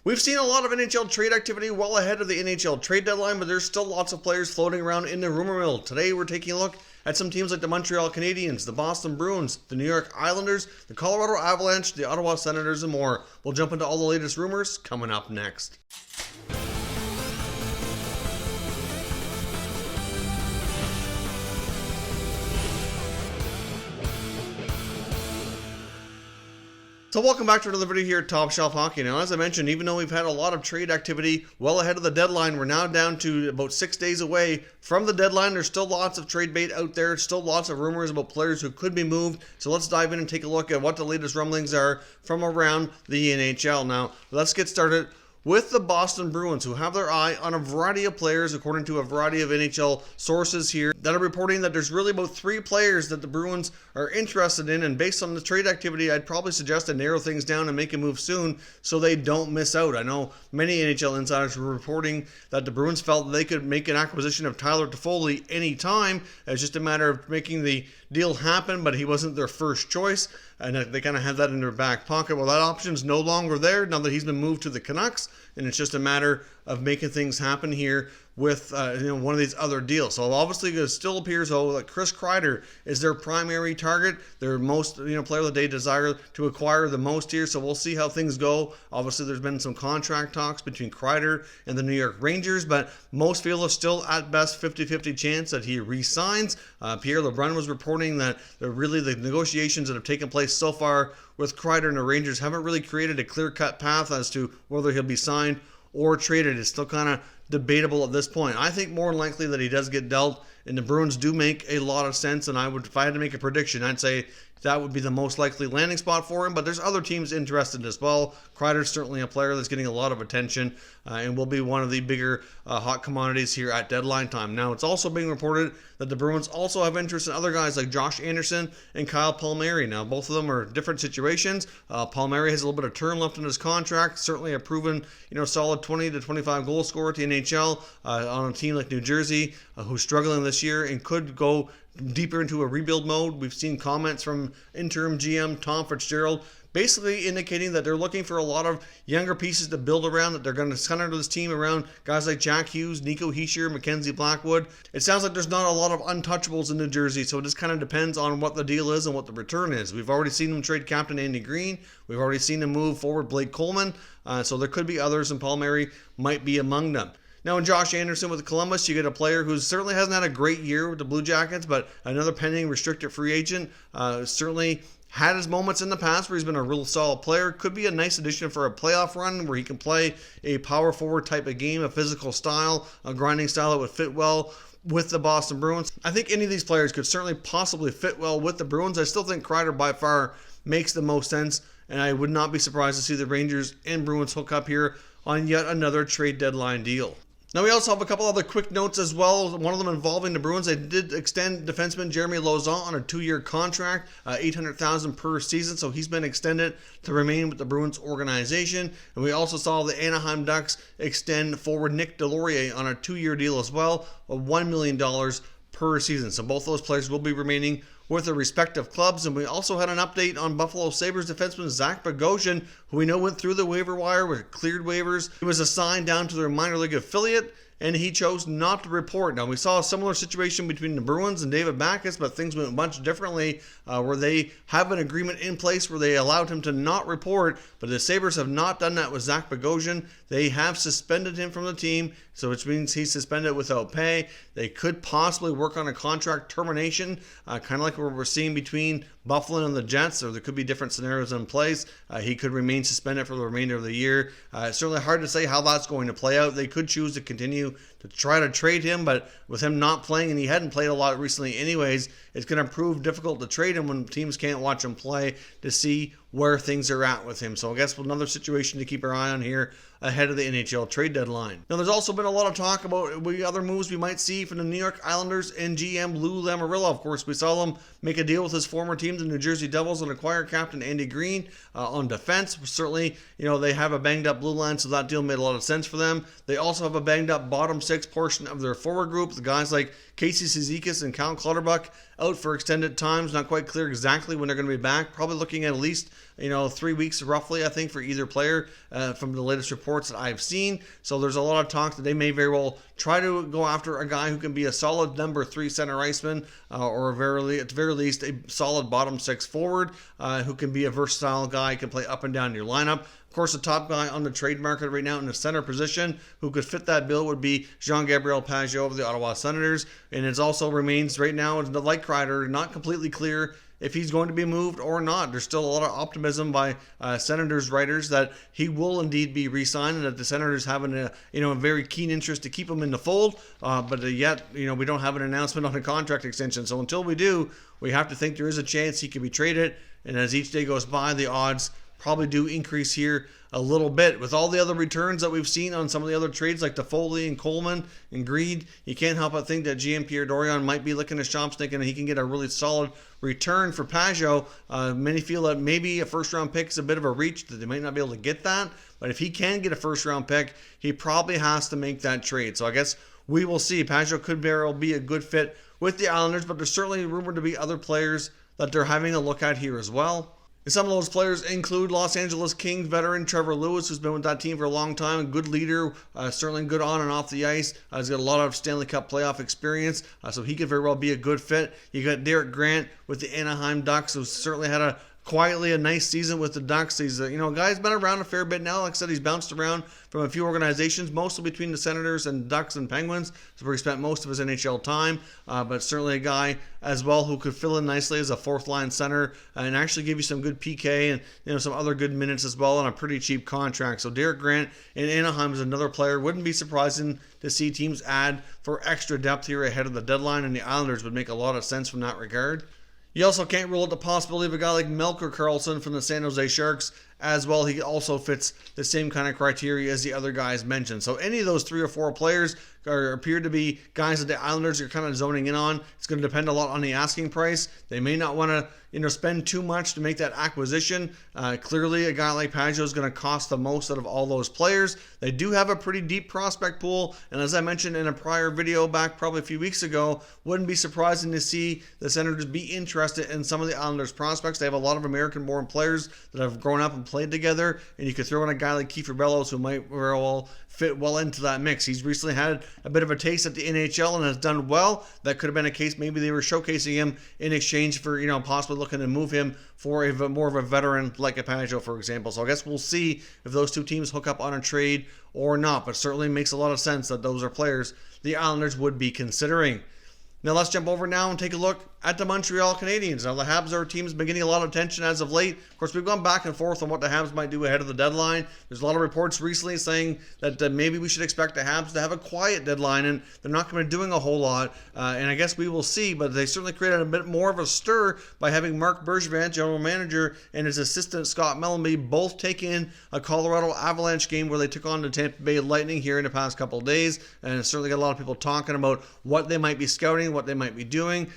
We've seen a lot of NHL trade activity well ahead of the NHL trade deadline, but there's still lots of players floating around in the rumor mill. Today we're taking a look at some teams like the Montreal Canadiens, the Boston Bruins, the New York Islanders, the Colorado Avalanche, the Ottawa Senators, and more. We'll jump into all the latest rumors coming up next. So welcome back to another video here at Top Shelf Hockey. Now, as I mentioned, even though we've had a lot of trade activity well ahead of the deadline, we're now down to about 6 days away from the deadline. There's still lots of trade bait out there, still lots of rumors about players who could be moved. So let's dive in and take a look at what the latest rumblings are from around the NHL. Now, let's get started with the Boston Bruins, who have their eye on a variety of players, according to a variety of NHL sources here, that are reporting that there's really about 3 players that the Bruins are interested in, and based on the trade activity, I'd probably suggest to narrow things down and make a move soon so they don't miss out. I know many NHL insiders were reporting that the Bruins felt they could make an acquisition of Tyler Toffoli anytime. It's just a matter of making the deal happen, but he wasn't their first choice, and they kind of had that in their back pocket. Well, that option's no longer there now that he's been moved to the Canucks, and it's just a matter of making things happen here with one of these other deals. So obviously it still appears though that Chris Kreider is their primary target, their most player that they desire to acquire the most here. So we'll see how things go. Obviously there's been some contract talks between Kreider and the New York Rangers, but most feel it's still at best 50-50 chance that he re-signs. Pierre LeBrun was reporting that the negotiations that have taken place so far with Kreider and the Rangers haven't really created a clear-cut path as to whether he'll be signed or traded. It's still kind of debatable at this point. I think more likely that he does get dealt, and the Bruins do make a lot of sense, and if I had to make a prediction, I'd say that would be the most likely landing spot for him, but there's other teams interested as well. Kreider's certainly a player that's getting a lot of attention and will be one of the bigger hot commodities here at deadline time. Now, it's also being reported that the Bruins also have interest in other guys like Josh Anderson and Kyle Palmieri. Now, both of them are different situations. Palmieri has a little bit of term left in his contract, certainly a proven solid 20 to 25 goal scorer at the NHL on a team like New Jersey who's struggling this year and could go deeper into a rebuild mode. We've seen comments from interim GM Tom Fitzgerald basically indicating that they're looking for a lot of younger pieces to build around, that they're going to center this team around guys like Jack Hughes, Nico Hischier, Mackenzie Blackwood. It sounds like there's not a lot of untouchables in New Jersey, so it just kind of depends on what the deal is and what the return is. We've already seen them trade captain Andy Green. We've already seen them move forward Blake Coleman, so there could be others, and Palmieri might be among them. Now, in Josh Anderson with Columbus, you get a player who certainly hasn't had a great year with the Blue Jackets, but another pending restricted free agent. Certainly had his moments in the past where he's been a real solid player. Could be a nice addition for a playoff run where he can play a power forward type of game, a physical style, a grinding style that would fit well with the Boston Bruins. I think any of these players could certainly possibly fit well with the Bruins. I still think Kreider by far makes the most sense, and I would not be surprised to see the Rangers and Bruins hook up here on yet another trade deadline deal. Now, we also have a couple other quick notes as well, one of them involving the Bruins. They did extend defenseman Jeremy Lauzon on a 2-year contract, $800,000 per season, so he's been extended to remain with the Bruins organization. And we also saw the Anaheim Ducks extend forward Nick Delorier on a 2-year deal as well, of $1 million per season. So both those players will be remaining with their respective clubs. And we also had an update on Buffalo Sabres defenseman Zach Bogosian, who we know went through the waiver wire with cleared waivers. He was assigned down to their minor league affiliate, and he chose not to report. Now, we saw a similar situation between the Bruins and David Backes, but things went much differently, where they have an agreement in place where they allowed him to not report, but the Sabres have not done that with Zach Bogosian. They have suspended him from the team, so which means he's suspended without pay. They could possibly work on a contract termination, kind of like what we're seeing between Buffalo and the Jets, or there could be different scenarios in place. He could remain suspended for the remainder of the year. It's certainly hard to say how that's going to play out. They could choose to continue to try to trade him, but with him not playing, and he hadn't played a lot recently anyways, it's going to prove difficult to trade him when teams can't watch him play to see where things are at with him. So I guess another situation to keep our eye on here ahead of the NHL trade deadline. Now, there's also been a lot of talk about other moves we might see from the New York Islanders and GM Lou Lamoriello. Of course, we saw him make a deal with his former team, the New Jersey Devils, and acquire captain Andy Green on defense. Certainly, they have a banged up blue line, so that deal made a lot of sense for them. They also have a banged up bottom six portion of their forward group. The guys like Casey Cizikas and Cal Clutterbuck out for extended times. Not quite clear exactly when they're going to be back. Probably looking at least 3 weeks roughly, I think, for either player from the latest reports that I've seen. So there's a lot of talk that they may very well try to go after a guy who can be a solid number 3 center iceman or at the very least a solid bottom 6 forward who can be a versatile guy, can play up and down your lineup. Of course, the top guy on the trade market right now in the center position who could fit that bill would be Jean-Gabriel Pageau of the Ottawa Senators. And it also remains right now, the Light Crider, not completely clear if he's going to be moved or not. There's still a lot of optimism by Senators writers that he will indeed be re-signed and that the Senators have a very keen interest to keep him in the fold. But yet, we don't have an announcement on a contract extension. So until we do, we have to think there is a chance he could be traded. And as each day goes by, the odds probably do increase here a little bit. With all the other returns that we've seen on some of the other trades like Toffoli and Coleman and Greed, you can't help but think that GM Pierre Dorion might be licking his chops thinking that he can get a really solid return for Pageau. Many feel that maybe a first-round pick is a bit of a reach, that they might not be able to get that. But if he can get a first-round pick, he probably has to make that trade. So I guess we will see. Pageau could very well be a good fit with the Islanders, but there's certainly rumored to be other players that they're having a look at here as well. And some of those players include Los Angeles Kings veteran Trevor Lewis, who's been with that team for a long time, a good leader, certainly good on and off the ice. He's got a lot of Stanley Cup playoff experience, so he could very well be a good fit. You got Derek Grant with the Anaheim Ducks, who certainly had quietly a nice season with the Ducks. He's guy's been around a fair bit now. Like I said, he's bounced around from a few organizations, mostly between the Senators and Ducks and Penguins. That's where he spent most of his NHL time. But certainly a guy as well who could fill in nicely as a fourth line center and actually give you some good PK and some other good minutes as well on a pretty cheap contract. So Derek Grant in Anaheim is another player. Wouldn't be surprising to see teams add for extra depth here ahead of the deadline, and the Islanders would make a lot of sense from that regard. You also can't rule out the possibility of a guy like Melker Karlsson from the San Jose Sharks as well. He also fits the same kind of criteria as the other guys mentioned. So any of those 3 or 4 players appear to be guys that the Islanders are kind of zoning in on. It's going to depend a lot on the asking price. They may not want to spend too much to make that acquisition. Clearly, a guy like Pageau is going to cost the most out of all those players. They do have a pretty deep prospect pool, and as I mentioned in a prior video back probably a few weeks ago, wouldn't be surprising to see the Senators be interested in some of the Islanders prospects. They have a lot of American-born players that have grown up and played together, and you could throw in a guy like Kiefer Bellows who might very well fit well into that mix. He's recently had a bit of a taste at the NHL and has done well. That could have been a case maybe they were showcasing him in exchange for possibly looking to move him for more of a veteran like a Pageau, for example. So I guess we'll see if those two teams hook up on a trade or not, but certainly makes a lot of sense that those are players the Islanders would be considering. Now let's jump over now and take a look at the Montreal Canadiens. Now the Habs are a team that's been getting a lot of attention as of late. Of course, we've gone back and forth on what the Habs might do ahead of the deadline. There's a lot of reports recently saying that maybe we should expect the Habs to have a quiet deadline and they're not going to be doing a whole lot. And I guess we will see, but they certainly created a bit more of a stir by having Marc Bergevin, general manager, and his assistant Scott Mellanby both take in a Colorado Avalanche game where they took on the Tampa Bay Lightning here in the past couple of days. And it's certainly got a lot of people talking about what they might be scouting, what they might be doing,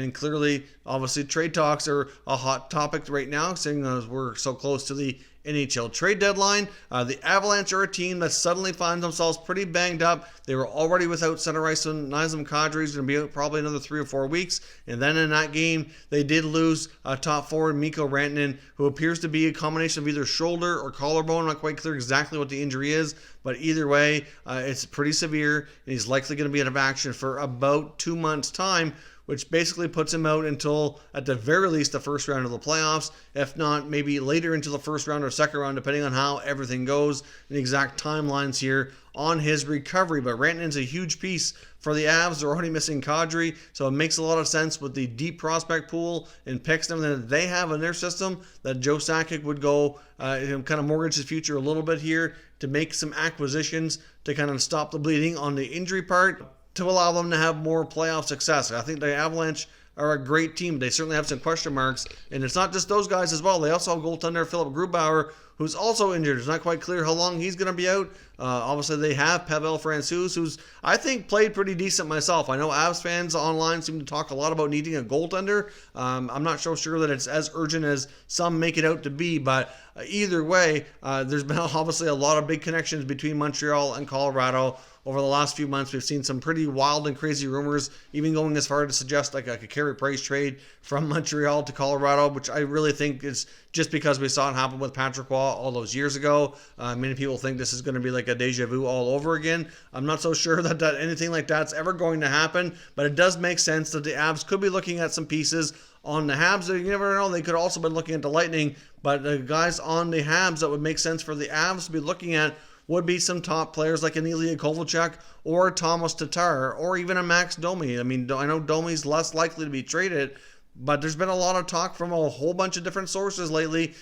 and clearly, obviously, trade talks are a hot topic right now, seeing as we're so close to the NHL Trade Deadline. The Avalanche are a team that suddenly finds themselves pretty banged up. They were already without center iceman Nazem Kadri, who's going to be out probably another 3 or 4 weeks. And then in that game, they did lose top forward Mikko Rantanen, who appears to be a combination of either shoulder or collarbone. Not quite clear exactly what the injury is, but either way, it's pretty severe, and he's likely going to be out of action for about 2 months' time, which basically puts him out until, at the very least, the first round of the playoffs, if not maybe later into the first round or second round, depending on how everything goes and the exact timelines here on his recovery. But Rantanen's a huge piece for the Avs. They're already missing Kadri, so it makes a lot of sense with the deep prospect pool and picks and everything that they have in their system that Joe Sakic would go kind of mortgage his future a little bit here to make some acquisitions to kind of stop the bleeding on the injury part, to allow them to have more playoff success. I think the Avalanche are a great team. They certainly have some question marks, and it's not just those guys as well. They also have goaltender Philip Grubauer, who's also injured. It's not quite clear how long he's going to be out. Obviously, they have Pavel Francouz, who's, I think, played pretty decent myself. I know Avs fans online seem to talk a lot about needing a goaltender. I'm not so sure that it's as urgent as some make it out to be, but either way, there's been obviously a lot of big connections between Montreal and Colorado. Over the last few months, we've seen some pretty wild and crazy rumors, even going as far to suggest like a Carey Price trade from Montreal to Colorado, which I really think is just because we saw it happen with Patrick Roy all those years ago. Many people think this is going to be like a deja vu all over again. I'm not so sure that anything like that's ever going to happen, but it does make sense that the Avs could be looking at some pieces on the Habs. You never know, they could also been looking at the Lightning, but the guys on the Habs that would make sense for the Avs to be looking at would be some top players like an Ilya Kovalchuk or Thomas Tatar or even a Max Domi. I mean, I know Domi's less likely to be traded, but there's been a lot of talk from a whole bunch of different sources lately,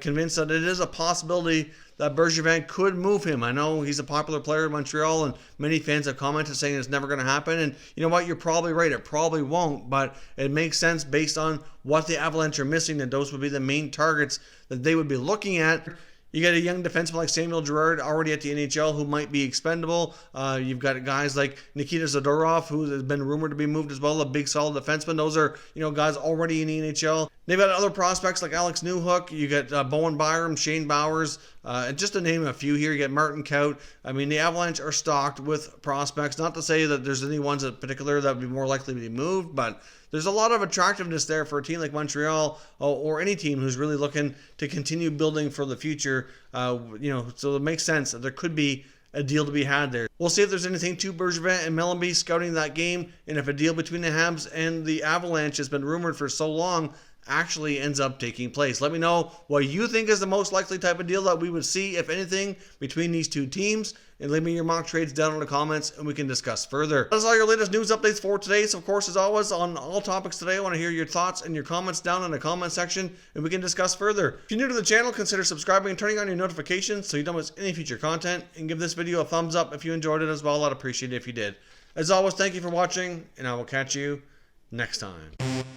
convinced that it is a possibility that Bergevin could move him. I know he's a popular player in Montreal, and many fans have commented saying it's never going to happen. And you know what? You're probably right. It probably won't, but it makes sense based on what the Avalanche are missing, that those would be the main targets that they would be looking at. You got a young defenseman like Samuel Girard already at the NHL who might be expendable. You've got guys like Nikita Zadorov, who has been rumored to be moved as well, a big solid defenseman. Those are, guys already in the NHL. They've got other prospects like Alex Newhook. You got Bowen Byram, Shane Bowers, and just to name a few here, you got Martin Kaut. I mean, the Avalanche are stocked with prospects. Not to say that there's any ones in particular that would be more likely to be moved, but there's a lot of attractiveness there for a team like Montreal or any team who's really looking to continue building for the future. So it makes sense that there could be a deal to be had there. We'll see if there's anything to Bergevin and Mellanby scouting that game, and if a deal between the Habs and the Avalanche has been rumored for so long actually ends up taking place. Let me know what you think is the most likely type of deal that we would see, if anything, between these two teams, and leave me your mock trades down in the comments and we can discuss further. That's all your latest news updates for today. So of course, as always, on all topics today, I want to hear your thoughts and your comments down in the comment section and we can discuss further. If you're new to the channel, consider subscribing and turning on your notifications so you don't miss any future content, and give this video a thumbs up if you enjoyed it as well. I'd appreciate it if you did. As always, thank you for watching, and I will catch you next time.